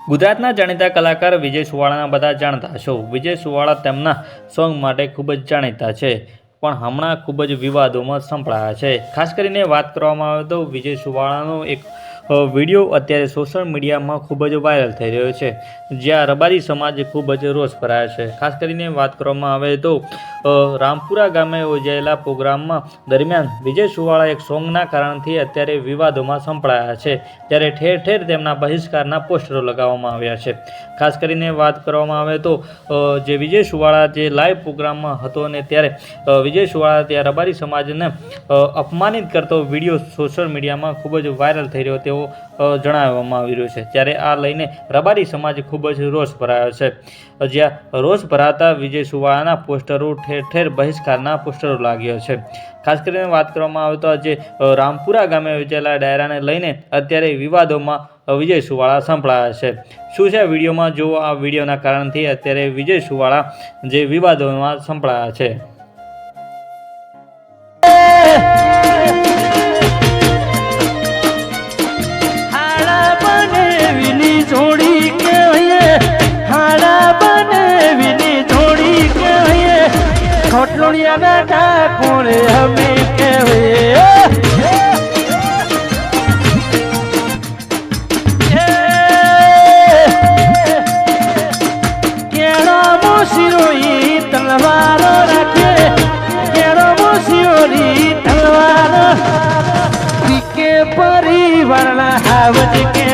ગુજરાતના જાણીતા કલાકાર વિજય સુવાળાના બધા જાણતા છો। વિજય સુવાળા તેમના સોંગ માટે ખૂબ જ જાણીતા છે, પણ હમણાં ખૂબ જ વિવાદોમાં સંપળાયા છે। ખાસ કરીને વાત કરવામાં આવે તો વિજય સુવાળાનો એક વિડીયો અત્યારે સોશિયલ મીડિયામાં ખૂબ જ વાયરલ થઈ રહ્યો છે, જ્યાં રબારી સમાજ ખૂબ જ રોષ ભરાયો છે। ખાસ કરીને વાત કરવામાં આવે તો રામપુરા ગામે યોજાયેલા પ્રોગ્રામમાં દરમિયાન વિજય સુવાળા એક સોંગના કારણથી અત્યારે વિવાદોમાં સંપળાયા છે, ત્યારે ઠેર ઠેર તેમના બહિષ્કારના પોસ્ટરો લગાવવામાં આવ્યા છે। ખાસ કરીને વાત કરવામાં આવે તો જે વિજય સુવાળા જે લાઈવ પ્રોગ્રામમાં હતો ને ત્યારે વિજય સુવાળા ત્યાં રબારી સમાજને અપમાનિત કરતો વિડીયો સોશિયલ મીડિયામાં ખૂબ જ વાયરલ થઈ રહ્યો તેવો જણાવવામાં આવી રહ્યું છે। ત્યારે આ લઈને રબારી સમાજ ખૂબ જ રોષ ભરાયો છે, જ્યાં રોષ ભરાતા વિજય સુવાળાના પોસ્ટરો ઠેર ઠેર બહિષ્કારના પોસ્ટરો લાગ્યો છે। ખાસ કરીને વાત કરવામાં આવે તો આજે રામપુરા ગામે યોજાયેલા ડાયરાને લઈને અત્યારે વિવાદોમાં વિજય સુવાળા સંભળાયા છે। શું છે વિડીયોમાં જુઓ। આ વિડીયોના કારણથી અત્યારે વિજય સુવાળા જે વિવાદોમાં સંભળાયા છે। તલવારો રાખે કેળો મોસીઓરી તલવારો પીકે પરિવારના હાવજ કે